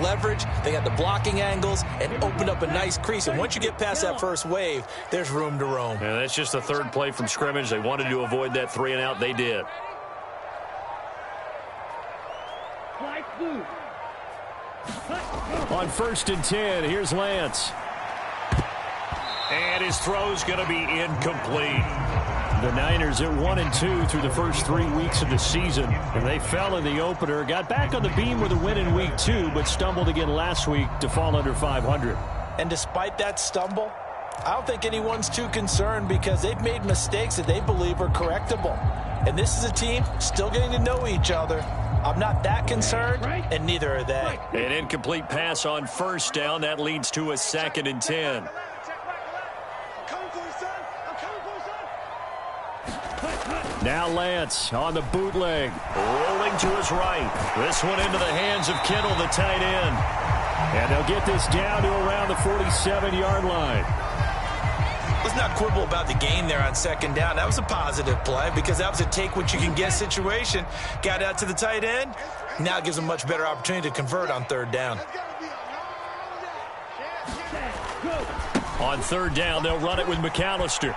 leverage, they got the blocking angles, and opened up a nice crease. And once you get past that first wave, there's room to roam. Yeah, that's just the third play from scrimmage. They wanted to avoid that 3-and-out. They did. On 1st and 10, here's Lance. And his throw's going to be incomplete. The Niners at 1-2 through the first 3 weeks of the season. And they fell in the opener, got back on the beam with a win in week 2, but stumbled again last week to fall under 500. And despite that stumble, I don't think anyone's too concerned because they've made mistakes that they believe are correctable. And this is a team still getting to know each other. I'm not that concerned, and neither are they. An incomplete pass on 1st down. That leads to a 2nd and 10. Now Lance on the bootleg. Rolling to his right. This one into the hands of Kittle, the tight end. And they'll get this down to around the 47-yard line. Let's not quibble about the gain there on 2nd down. That was a positive play because that was a take-what-you-can-get situation. Got out to the tight end. Now it gives them a much better opportunity to convert on 3rd down. On 3rd down, they'll run it with McAllister.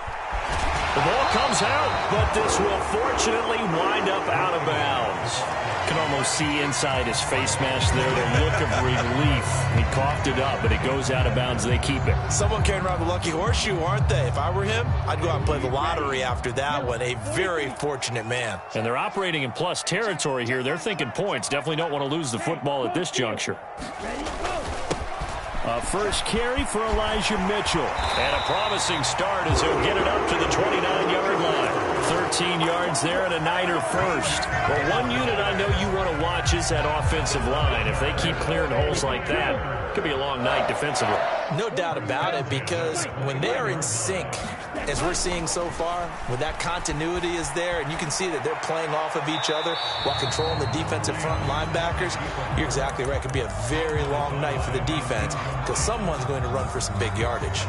The ball comes out, but this will fortunately wind up out of bounds. You can almost see inside his face mask there the look of relief. He coughed it up, but it goes out of bounds. They keep it. Someone carrying around the lucky horseshoe, aren't they? If I were him, I'd go out and play the lottery after that one. A very fortunate man. And they're operating in plus territory here. They're thinking points. Definitely don't want to lose the football at this juncture. A first carry for Elijah Mitchell. And a promising start as he'll get it up to the 29-yard line. 13 yards there and a Niner first. Well, one unit I know you want to watch is that offensive line. If they keep clearing holes like that, it could be a long night defensively. No doubt about it, because when they are in sync, as we're seeing so far, when that continuity is there, and you can see that they're playing off of each other while controlling the defensive front linebackers, you're exactly right. It could be a very long night for the defense because someone's going to run for some big yardage.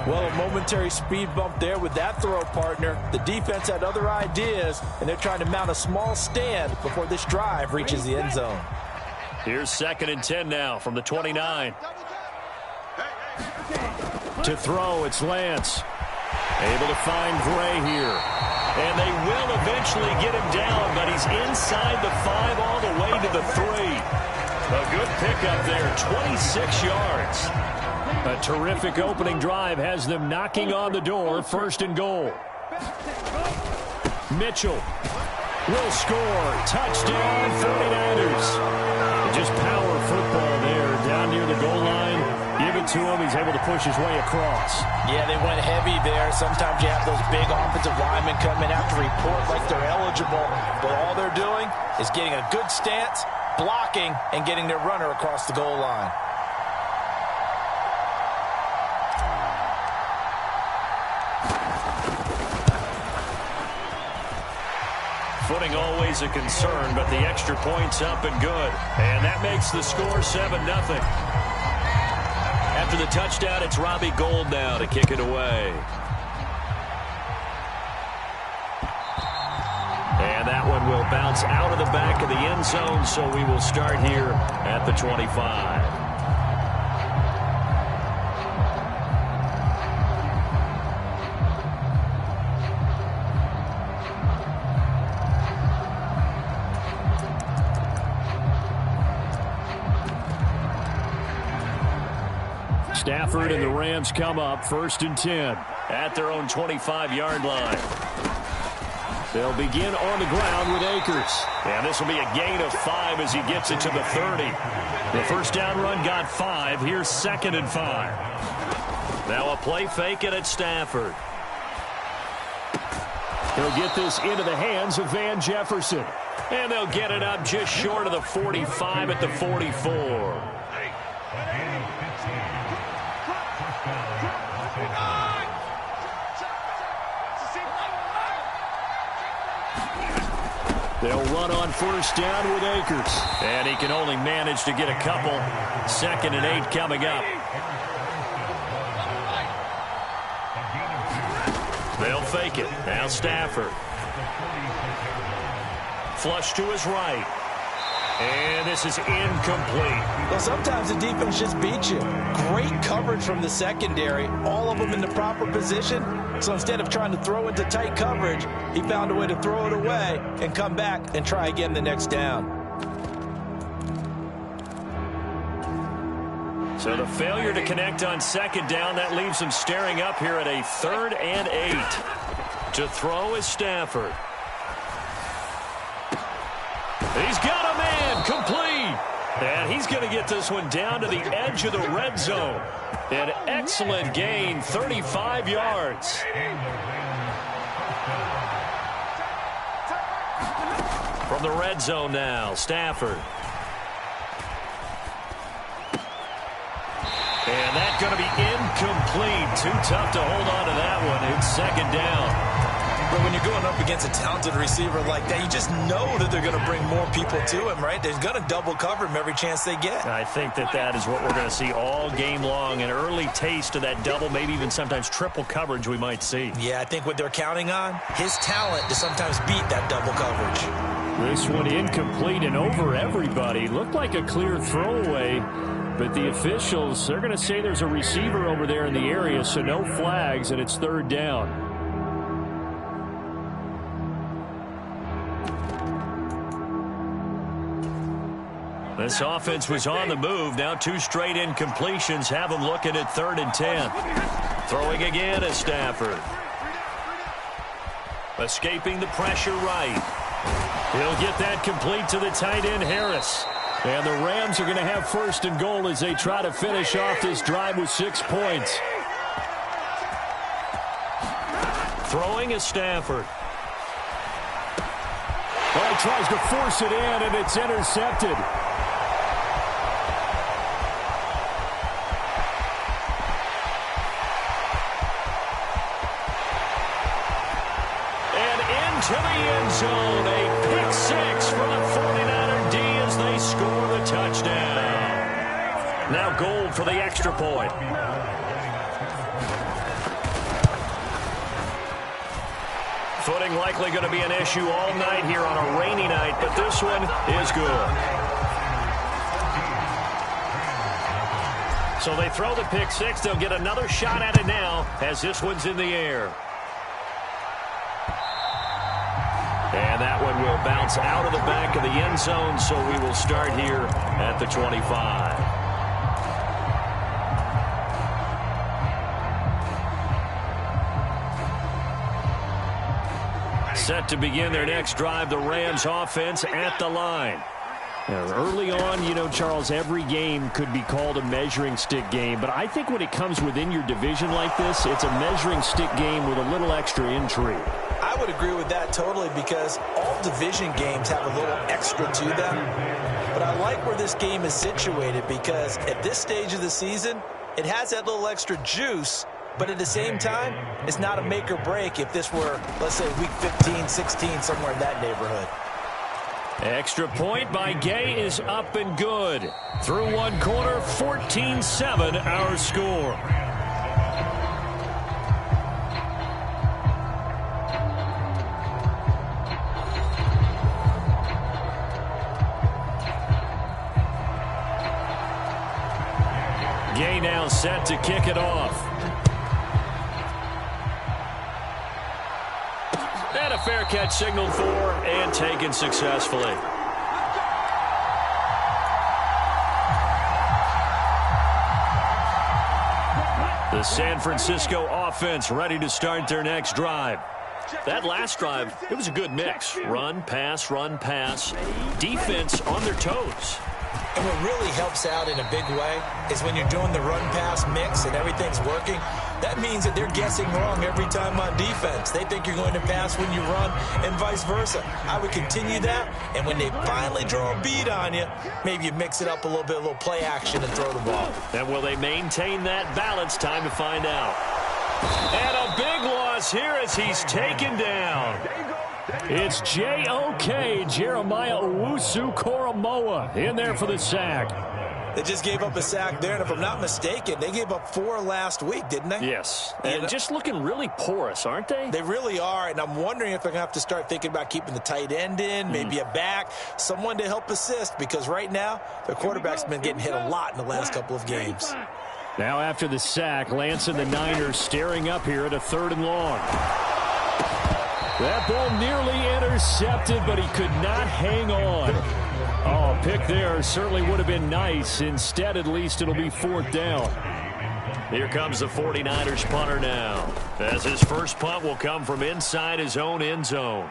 Well, a momentary speed bump there with that throw, partner. The defense had other ideas, and they're trying to mount a small stand before this drive reaches the end zone. Here's 2nd and 10 now from the 29. To throw, it's Lance. Able to find Gray here. And they will eventually get him down, but he's inside the 5 all the way to the 3. A good pickup there, 26 yards. A terrific opening drive has them knocking on the door, 1st and goal. Mitchell will score. Touchdown, 49ers. Just power football there down near the goal line. Give it to him. He's able to push his way across. Yeah, they went heavy there. Sometimes you have those big offensive linemen come in after report like they're eligible. But all they're doing is getting a good stance, blocking, and getting their runner across the goal line. Footing always a concern, but the extra point's up and good. And that makes the score 7-0. After the touchdown, it's Robbie Gould now to kick it away. And that one will bounce out of the back of the end zone, so we will start here at the 25. Stafford and the Rams come up 1st and 10 at their own 25-yard line. They'll begin on the ground with Akers. And this will be a gain of 5 as he gets it to the 30. The first down run got 5. Here's 2nd and 5. Now a play fake it at Stafford. He'll get this into the hands of Van Jefferson. And they'll get it up just short of the 45 at the 44. They'll run on first down with Akers. And he can only manage to get a couple. 2nd and 8 coming up. They'll fake it. Now Stafford. Flush to his right. And this is incomplete. Well, sometimes the defense just beats you. Great coverage from the secondary, all of them in the proper position. So instead of trying to throw into tight coverage, he found a way to throw it away and come back and try again the next down. So the failure to connect on second down, that leaves him staring up here at a 3rd and 8. To throw is Stafford. He's got a man, complete. And he's going to get this one down to the edge of the red zone. An excellent gain, 35 yards. From the red zone now, Stafford. And that's going to be incomplete. Too tough to hold on to that one. It's second down. But when you're going up against a talented receiver like that, you just know that they're going to bring more people to him, right? They're going to double cover him every chance they get. I think that is what we're going to see all game long. An early taste of that double, maybe even sometimes triple coverage we might see. Yeah, I think what they're counting on, his talent to sometimes beat that double coverage. This one incomplete and over everybody. Looked like a clear throwaway. But the officials, they're going to say there's a receiver over there in the area, so no flags, and it's 3rd down. This offense was on the move. Now 2 straight incompletions have them looking at 3rd and 10. Throwing again is Stafford. Escaping the pressure right. He'll get that complete to the tight end, Harris. And the Rams are going to have 1st and goal as they try to finish off this drive with 6 points. Throwing is Stafford. Well, he tries to force it in, and it's intercepted. And into the end zone, a pick 6 for the 49er D as they score the touchdown. Now goal for the extra point. Footing likely going to be an issue all night here on a rainy night, but this one is good. So they throw the pick 6. They'll get another shot at it now as this one's in the air. And that one will bounce out of the back of the end zone, so we will start here at the 25. Set to begin their next drive, the Rams offense at the line. Now, early on, you know, Charles, every game could be called a measuring stick game, but I think when it comes within your division like this, it's a measuring stick game with a little extra intrigue. I would agree with that totally because all division games have a little extra to them. But I like where this game is situated because at this stage of the season, it has that little extra juice. But at the same time, it's not a make or break if this were, let's say, week 15, 16, somewhere in that neighborhood. Extra point by Gay is up and good. Through one quarter, 14-7 our score. Gay now set to kick it off. And a fair catch signaled for and taken successfully. The San Francisco offense ready to start their next drive. That last drive, it was a good mix. Run, pass, defense on their toes. And what really helps out in a big way is when you're doing the run-pass mix and everything's working, that means that they're guessing wrong every time on defense. They think you're going to pass when you run and vice versa. I would continue that, and when they finally draw a beat on you, maybe you mix it up a little bit, a little play action and throw the ball. And will they maintain that balance? Time to find out. And a big loss here as he's taken down. It's J.O.K. Jeremiah Owusu-Koramoah in there for the sack. They just gave up a sack there, and if I'm not mistaken, they gave up 4 last week, didn't they? Yes, and just looking really porous, aren't they? They really are, and I'm wondering if they're going to have to start thinking about keeping the tight end in, maybe a back, someone to help assist, because right now, their quarterback's been getting hit a lot in the last couple of games. Now after the sack, Lance and the Niners staring up here at a 3rd and long. That ball nearly intercepted, but he could not hang on. Oh, a pick there certainly would have been nice. Instead, at least it'll be 4th down. Here comes the 49ers punter now, as his first punt will come from inside his own end zone.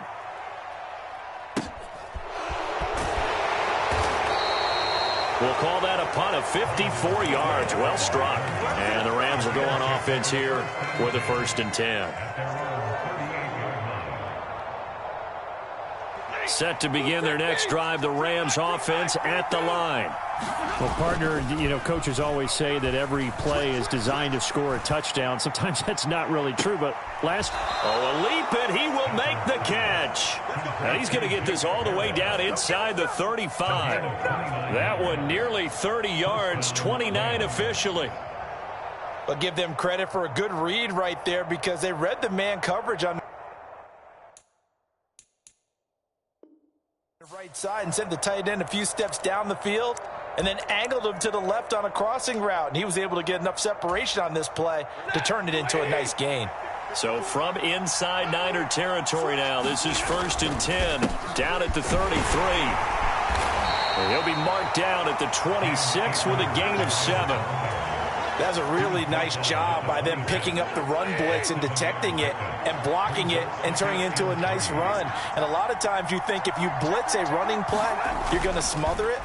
We'll call that a punt of 54 yards. Well struck. And the Rams will go on offense here with a 1st and 10. Set to begin their next drive, the Rams offense at the line. Well, partner, you know, coaches always say that every play is designed to score a touchdown. Sometimes that's not really true, but a leap, and he will make the catch. Now he's going to get this all the way down inside the 35. That one nearly 30 yards, 29 officially. But give them credit for a good read right there, because they read the man coverage on the right side and sent the tight end a few steps down the field and then angled him to the left on a crossing route. And he was able to get enough separation on this play to turn it into a nice gain. So from inside Niner territory now, this is 1st and 10, down at the 33. And he'll be marked down at the 26 with a gain of 7. That's a really nice job by them picking up the run blitz and detecting it and blocking it and turning it into a nice run. And a lot of times you think if you blitz a running play, you're going to smother it.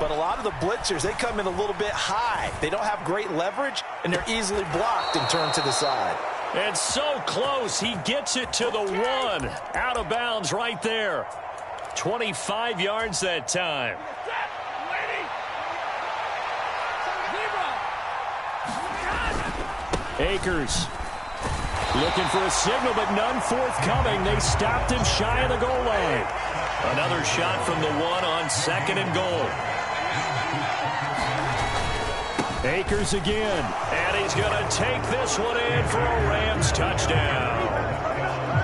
But a lot of the blitzers, they come in a little bit high. They don't have great leverage, and they're easily blocked and turned to the side. And so close, he gets it to the 1. Out of bounds right there. 25 yards that time. Akers looking for a signal, but none forthcoming. They stopped him shy of the goal line. Another shot from the 1 on 2nd and goal. Akers again, and he's going to take this one in for a Rams touchdown.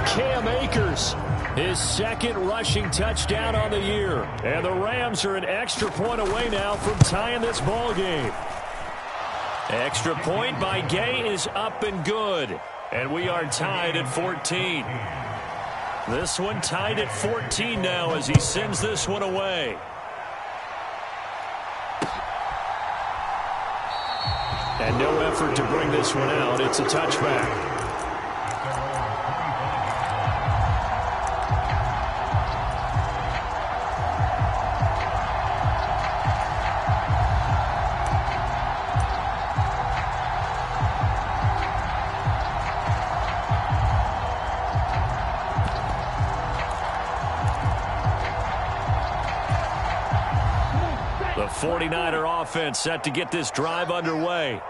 Cam Akers, his 2nd rushing touchdown on the year. And the Rams are an extra point away now from tying this ball game. Extra point by Gay is up and good. And we are tied at 14. This one tied at 14 now as he sends this one away. And no effort to bring this one out. It's a touchback. The 49er offense set to get this drive underway.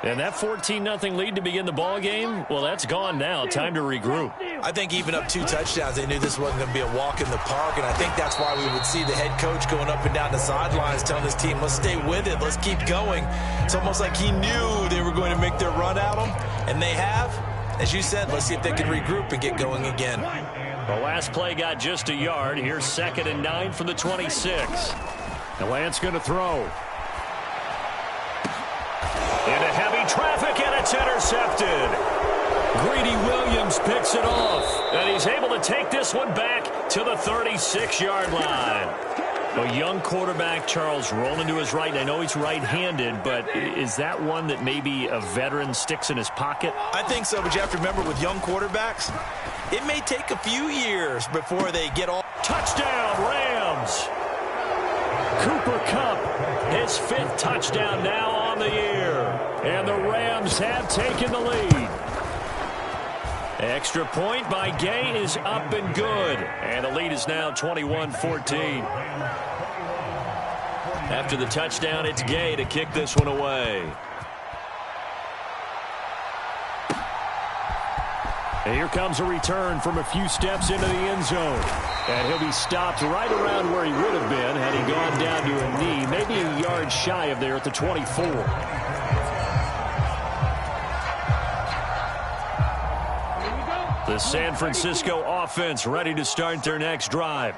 And that 14-0 lead to begin the ball game, well, that's gone now. Time to regroup. I think even up 2 touchdowns, they knew this wasn't going to be a walk in the park, and I think that's why we would see the head coach going up and down the sidelines telling his team, let's stay with it, let's keep going. It's almost like he knew they were going to make their run at him, and they have. As you said, let's see if they can regroup and get going again. The last play got just a yard. Here's 2nd and 9 from the 26. And Lance going to throw. Into heavy traffic, and it's intercepted. Greedy Williams picks it off, and he's able to take this one back to the 36-yard line. A young quarterback, Charles, rolling to his right. And I know he's right-handed, but is that one that maybe a veteran sticks in his pocket? I think so, but you have to remember with young quarterbacks, it may take a few years before they get all. Touchdown, Rams. Cooper Kupp, his 5th touchdown now on the year. And the Rams have taken the lead. Extra point by Gay is up and good. And the lead is now 21-14. After the touchdown, it's Gay to kick this one away. And here comes a return from a few steps into the end zone. And he'll be stopped right around where he would have been had he gone down to a knee, maybe a yard shy of there at the 24. The San Francisco offense ready to start their next drive.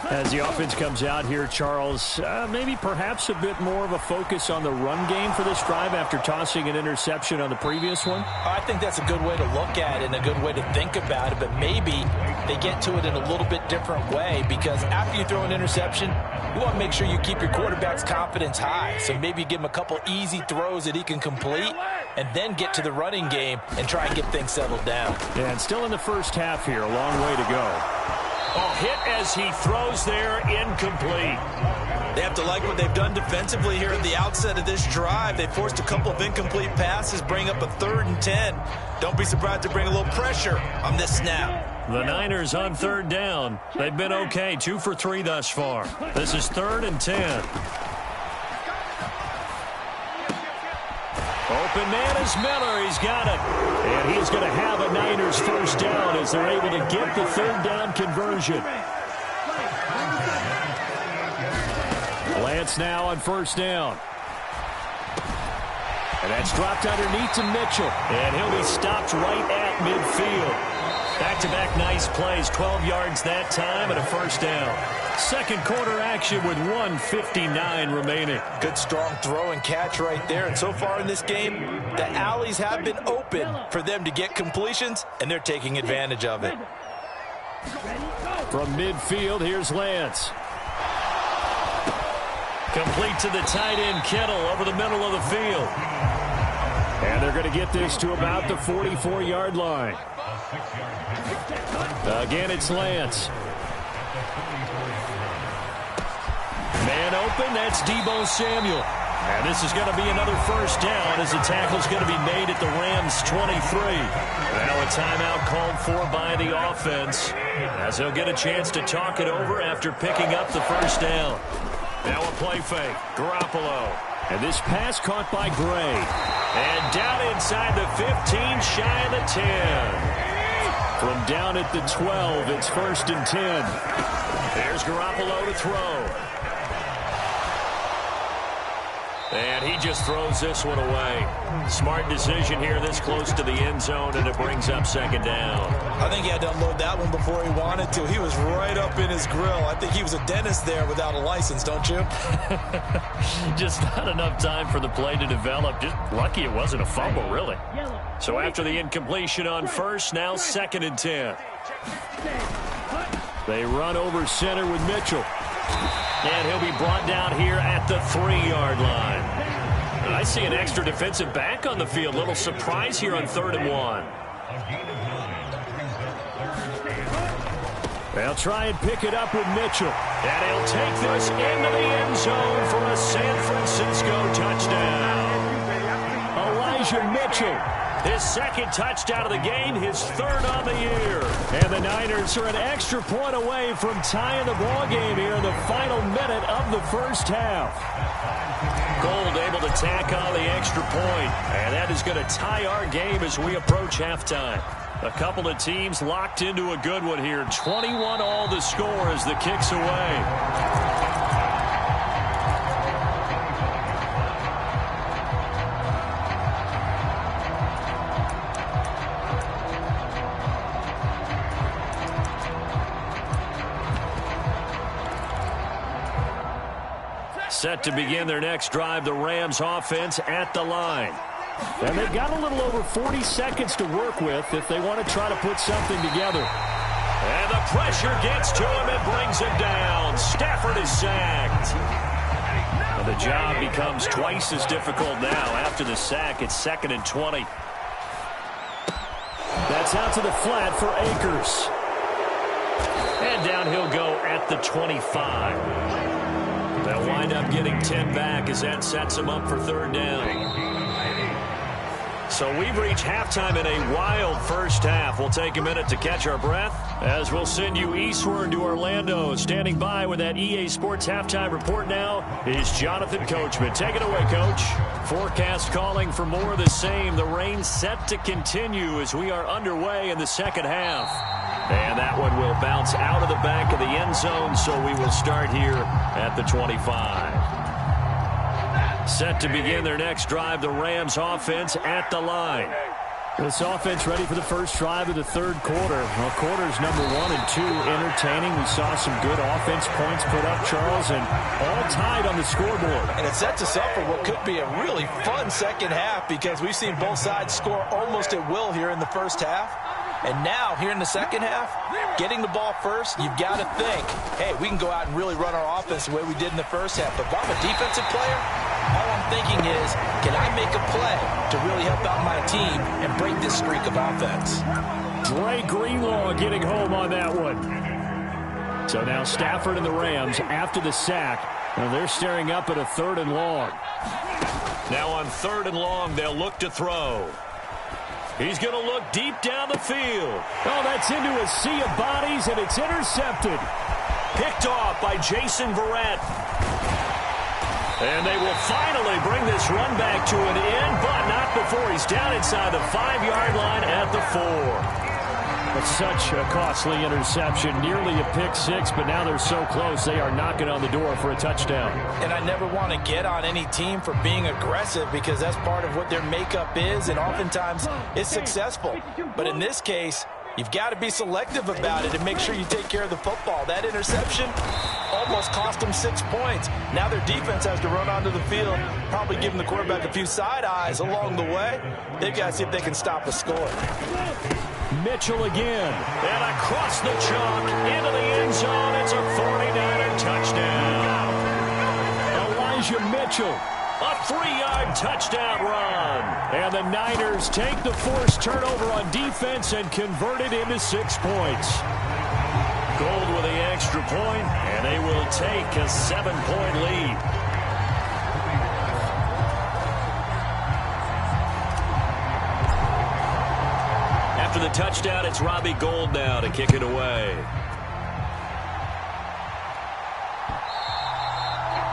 As the offense comes out here, Charles, maybe perhaps a bit more of a focus on the run game for this drive after tossing an interception on the previous one? I think that's a good way to look at it and a good way to think about it, but maybe they get to it in a little bit different way, because after you throw an interception, you want to make sure you keep your quarterback's confidence high. So maybe give him a couple easy throws that he can complete and then get to the running game and try and get things settled down. Yeah, and still in the first half here, a long way to go. Oh, hit as he throws there, incomplete. They have to like what they've done defensively here at the outset of this drive. They forced a couple of incomplete passes, bring up a 3rd and 10. Don't be surprised to bring a little pressure on this snap. The Niners on 3rd down. They've been okay, 2 for 3 thus far. This is 3rd and 10. Open man is Miller. He's got it. And he's going to have a Niners first down as they're able to get the 3rd down conversion. Lance now on 1st down. And that's dropped underneath to Mitchell. And he'll be stopped right at midfield. Back-to-back nice plays, 12 yards that time and a 1st down. Second quarter action with 1:59 remaining. Good strong throw and catch right there. And so far in this game, the alleys have been open for them to get completions, and they're taking advantage of it. From midfield, here's Lance. Complete to the tight end, Kittle, over the middle of the field. And they're going to get this to about the 44-yard line. Again, it's Lance. Man open, that's Deebo Samuel. And this is going to be another 1st down as the tackle's going to be made at the Rams' 23. Now a timeout called for by the offense as they'll get a chance to talk it over after picking up the 1st down. Now a play fake, Garoppolo. And this pass caught by Gray. And down inside the 15, shy of the 10. From down at the 12, it's 1st and 10. There's Garoppolo to throw. And he just throws this one away. Smart decision here this close to the end zone, and it brings up 2nd down. I think he had to unload that one before he wanted to. He was right up in his grill. I think he was a dentist there without a license, don't you? Just not enough time for the play to develop. Just lucky it wasn't a fumble, really. So after the incompletion on 1st, now 2nd and 10. They run over center with Mitchell. And he'll be brought down here at the 3-yard line. I see an extra defensive back on the field. Little surprise here on 3rd and 1. They'll try and pick it up with Mitchell. And he'll take this into the end zone for a San Francisco touchdown. Elijah Mitchell. His 2nd touchdown of the game, his 3rd on the year. And the Niners are an extra point away from tying the ball game here in the final minute of the 1st half. Gold able to tack on the extra point. And that is going to tie our game as we approach halftime. A couple of teams locked into a good one here. 21 all the score as the kick's away. Set to begin their next drive, the Rams offense at the line. And they've got a little over 40 seconds to work with if they want to try to put something together. And the pressure gets to him and brings him down. Stafford is sacked. And the job becomes twice as difficult now. After the sack, it's 2nd and 20. That's out to the flat for Akers. And down he'll go at the 25. They'll wind up getting 10 back as that sets them up for 3rd down. So we've reached halftime in a wild 1st half. We'll take a minute to catch our breath as we'll send you eastward to Orlando. Standing by with that EA Sports halftime report now is Jonathan Coachman. Take it away, Coach. Forecast calling for more of the same. The rain set to continue as we are underway in the 2nd half. And that one will bounce out of the back of the end zone, so we will start here at the 25. Set to begin their next drive, the Rams offense at the line. This offense ready for the first drive of the third quarter. Well, quarters number 1 and 2 entertaining. We saw some good offense points put up, Charles, and all tied on the scoreboard. And it sets us up for what could be a really fun second half because we've seen both sides score almost at will here in the first half. And now, here in the second half, getting the ball first, you've got to think, hey, we can go out and really run our offense the way we did in the first half. But if I'm a defensive player, all I'm thinking is, can I make a play to really help out my team and break this streak of offense? Dre Greenlaw getting home on that one. So now Stafford and the Rams, after the sack, they're staring up at a 3rd and long. Now on 3rd and long, they'll look to throw. He's going to look deep down the field. Oh, that's into a sea of bodies, and it's intercepted. Picked off by Jason Verrett. And they will finally bring this run back to an end, but not before he's down inside the 5-yard line at the 4. That's such a costly interception, nearly a pick six, but now they're so close they are knocking on the door for a touchdown. And I never want to get on any team for being aggressive because that's part of what their makeup is, and oftentimes it's successful. But in this case, you've got to be selective about it and make sure you take care of the football. That interception almost cost them 6 points. Now their defense has to run onto the field, probably giving the quarterback a few side eyes along the way. They've got to see if they can stop a score. Mitchell again. And across the chalk into the end zone. It's a 49er touchdown. Elijah Mitchell. A 3-yard touchdown run. And the Niners take the forced turnover on defense and convert it into 6 points. Gold with the extra point, and they will take a 7-point lead. After the touchdown, it's Robbie Gould now to kick it away.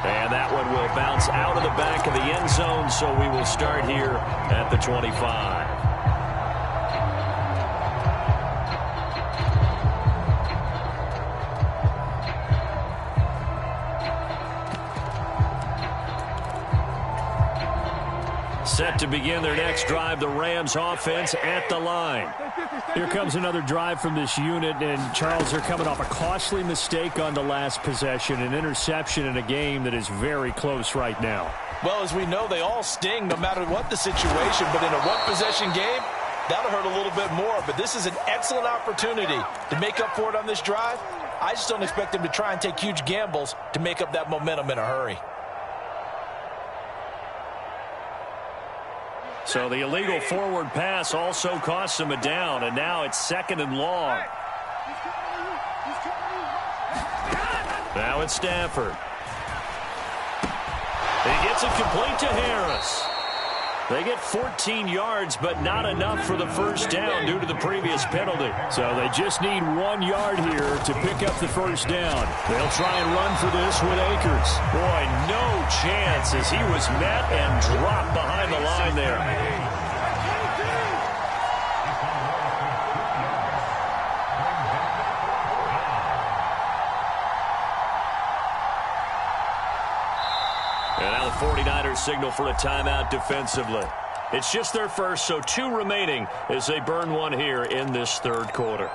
And that one will bounce out of the back of the end zone, so we will start here at the 25. Set to begin their next drive, the Rams offense at the line. Here comes another drive from this unit, and Charles, they're coming off a costly mistake on the last possession, an interception in a game that is very close right now. Well, as we know, they all sting no matter what the situation, but in a one-possession game, that'll hurt a little bit more. But this is an excellent opportunity to make up for it on this drive. I just don't expect them to try and take huge gambles to make up that momentum in a hurry. So the illegal forward pass also costs him a down, and now it's 2nd and long. Now it's Stafford. He gets it complete to Harris. They get 14 yards, but not enough for the first down due to the previous penalty. So they just need 1 yard here to pick up the first down. They'll try and run for this with Akers. Boy, no chance as he was met and dropped behind the line there. And now the 49ers signal for a timeout defensively. It's just their first, so 2 remaining as they burn one here in this third quarter.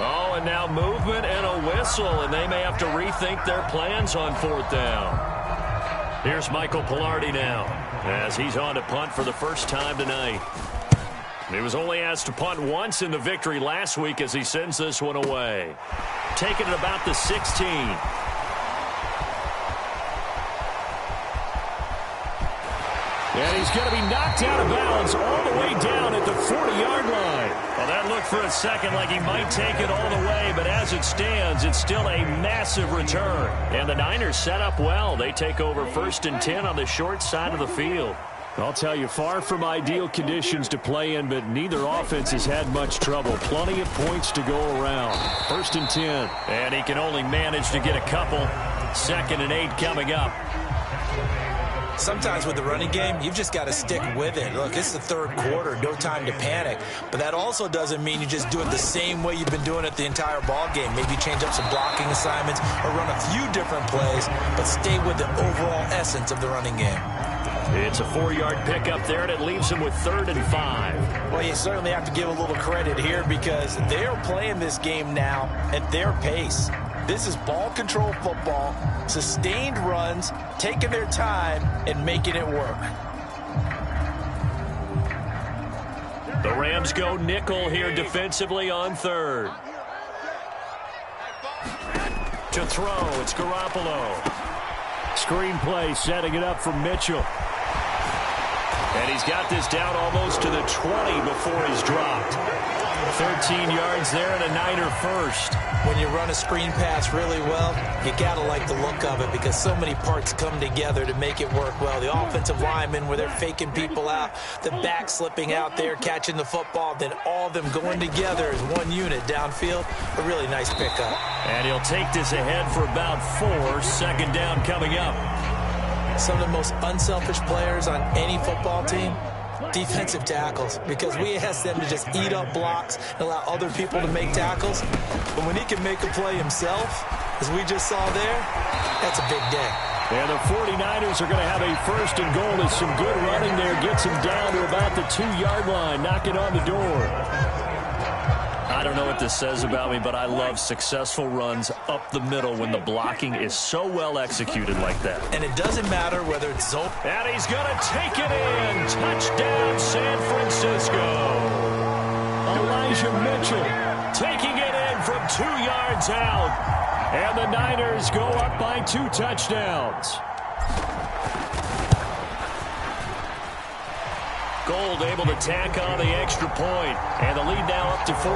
Oh, and now movement and a whistle, and they may have to rethink their plans on 4th down. Here's Michael Pilardi now, as he's on to punt for the first time tonight. He was only asked to punt once in the victory last week as he sends this one away. Taking it about the 16. And he's going to be knocked out of bounds all the way down at the 40-yard line. Well, that looked for a second like he might take it all the way, but as as it stands, it's still a massive return. And the Niners set up well. They take over 1st and 10 on the short side of the field. I'll tell you, far from ideal conditions to play in, but neither offense has had much trouble. Plenty of points to go around. 1st and 10. And he can only manage to get a couple. 2nd and 8 coming up. Sometimes with the running game, you've just got to stick with it. Look, it's the 3rd quarter, no time to panic. But that also doesn't mean you just do it the same way you've been doing it the entire ball game. Maybe change up some blocking assignments or run a few different plays, but stay with the overall essence of the running game. It's a 4-yard pickup there, and it leaves him with 3rd and 5. Well, you certainly have to give a little credit here because they are playing this game now at their pace. This is ball control football, sustained runs, taking their time, and making it work. The Rams go nickel here defensively on 3rd. To throw, it's Garoppolo. Screen play, setting it up for Mitchell. And he's got this down almost to the 20 before he's dropped. 13 yards there and a Niner first. When you run a screen pass really well, you got to like the look of it because so many parts come together to make it work well. The offensive linemen where they're faking people out, the back slipping out there, catching the football, then all of them going together as one unit downfield. A really nice pickup. And he'll take this ahead for about 4. 2nd down coming up. Some of the most unselfish players on any football team, defensive tackles, because we ask them to just eat up blocks and allow other people to make tackles. But when he can make a play himself, as we just saw there, that's a big day. And the 49ers are going to have a 1st and goal. There's some good running there. Gets him down to about the 2-yard line. Knock it on the door. I don't know what this says about me, but I love successful runs up the middle when the blocking is so well executed like that. And it doesn't matter whether it's zone. And he's going to take it in. Touchdown, San Francisco. Elijah Mitchell taking it in from 2 yards out. And the Niners go up by 2 touchdowns. Gold able to tack on the extra point. And the lead now up to 14.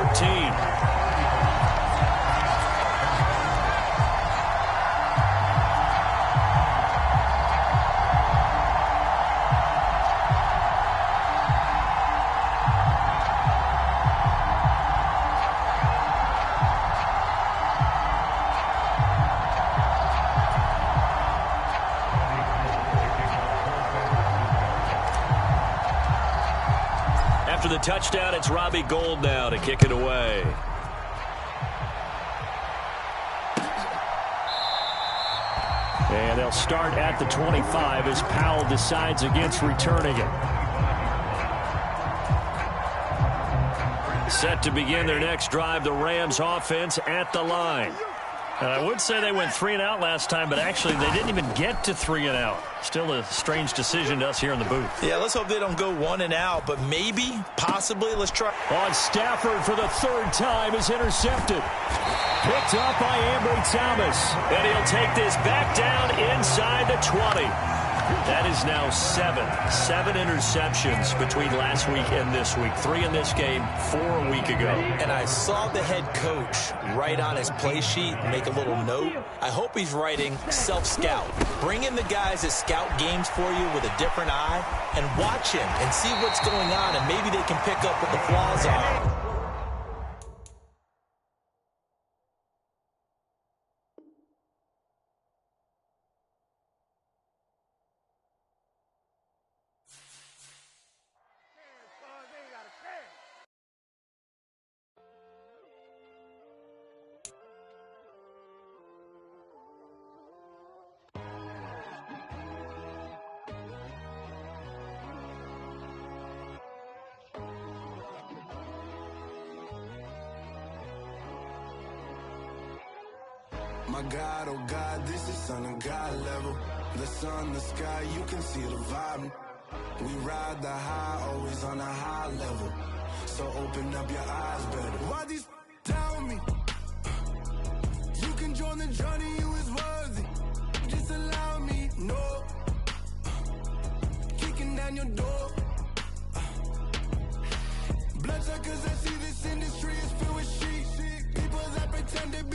After the touchdown, it's Robbie Gould now to kick it away. And they'll start at the 25 as Powell decides against returning it. Set to begin their next drive, the Rams offense at the line. And I would say they went 3 and out last time, but actually they didn't even get to 3 and out. Still a strange decision to us here in the booth. Yeah, let's hope they don't go 1 and out, but maybe, possibly, let's try. On Stafford for the 3rd time is intercepted. Picked up by Ambry Thomas. And he'll take this back down inside the 20. That is now 7 interceptions between last week and this week. 3 in this game, 4 a week ago. And I saw the head coach write on his play sheet, make a little note. I hope he's writing self-scout. Bring in the guys that scout games for you with a different eye and watch him and see what's going on, and maybe they can pick up what the flaws are. My God, oh God, this is on a God level. The sun, the sky, you can see the vibe. We ride the high, always on a high level. So open up your eyes better. Why these tell me? You can join the journey, you is worthy. Just allow me, no. Kicking down your door. Bloodsuckers, I see this industry is filled with sheep. People that pretend to be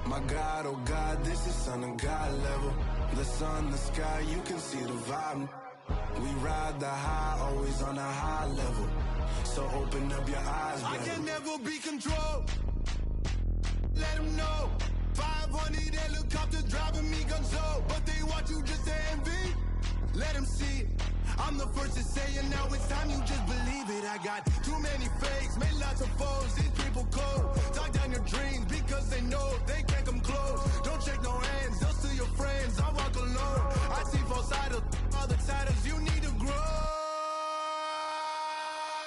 My God, oh God, this is son of God level. The sun, the sky, you can see the vibe. We ride the high, always on a high level. So open up your eyes, baby. I can never be controlled. Let them know. 500 helicopters driving me gonzo, but they want you just to envy. Let them see it. I'm the first to say it, now it's time you just believe it. I got too many fakes, made lots of foes. These people cold. Talk down your dreams because they know they can't come close. Don't shake no hands, they'll steal your friends. I walk alone. I see false idols, all the titles you need to grow.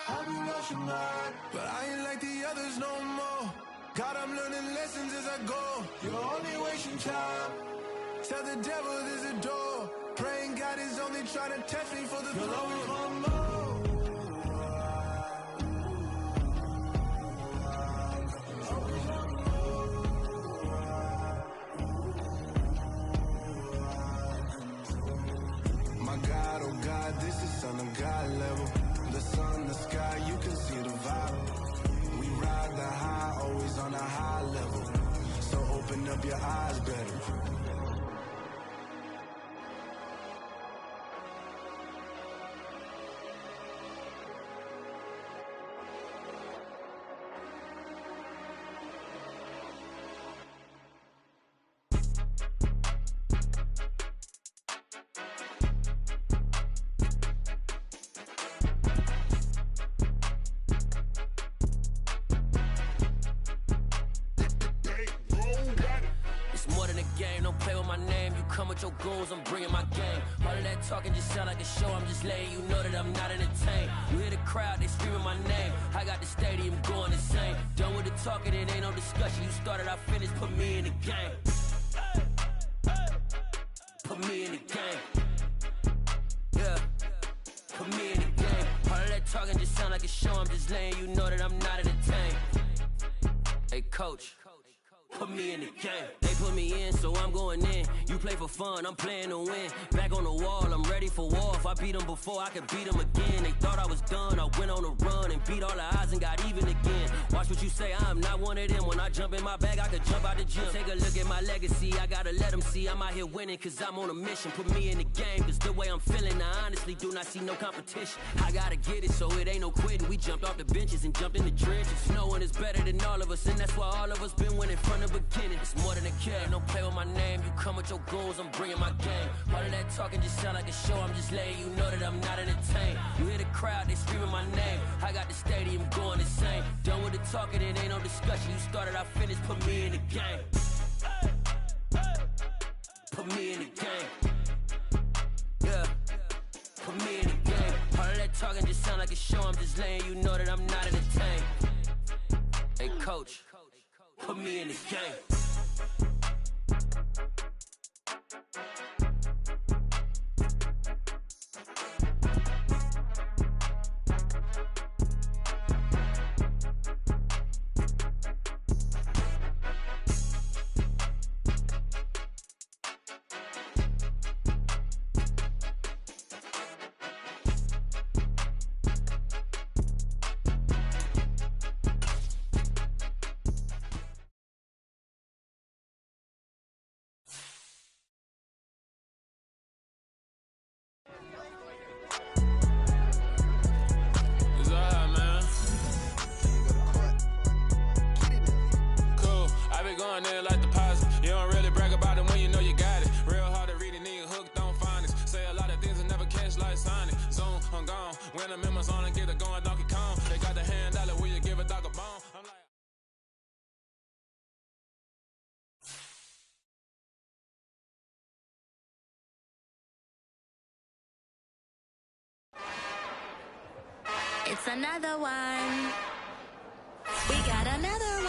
I've been rushing mine, but I ain't like the others no more. God, I'm learning lessons as I go. You're only wasting time. Tell the devil there's a door. Praying God is only trying to test me for the throne. You'll always want more. My God, oh God, this is son of God level. The sun, the sky, you can see the vibe. We ride the high, always on a high level. So open up your eyes better. Your goals, I'm bringing my game. All of that talking just sound like a show. I'm just letting you know that I'm not entertained. You hear the crowd, they screaming my name. I got the stadium going insane. Done with the talking, it ain't no discussion. You started, I finished, put me in the game. Put me in the game. Yeah, put me in the game. All of that talking just sound like a show. I'm just letting you know that I'm not entertained. Hey, coach, put me in the game. They put me in, so I'm going in. You play for fun, I'm playing to win. Back on the wall, I'm ready for war. If I beat them before, I could beat them again. They thought I was done, I went on a run and beat all the odds and got even again. Watch what you say, I'm not one of them. When I jump in my bag, I could jump out the gym. Take a look at my legacy, I gotta let them see I'm out here winning, cause I'm on a mission. Put me in the game, cause the way I'm feeling, I honestly do not see no competition. I gotta get it, so it ain't no quitting. We jumped off the benches and jumped in the trenches. No one is better than all of us, and that's why all of us been winning from the beginning. It's more than a kid, don't play with my name. You come with your goals, I'm bringing my game. All of that talking just sound like a show. I'm just letting you know that I'm not entertained. You hear the crowd, they screaming my name. I got the stadium going insane. Done with the talking, it ain't no discussion. You started, I finished, put me in the game. Put me in the game. Yeah, put me in the game. All of that talking just sound like a show. I'm just letting you know that I'm not entertained. Hey, coach, put me in the game. It's another one. We got another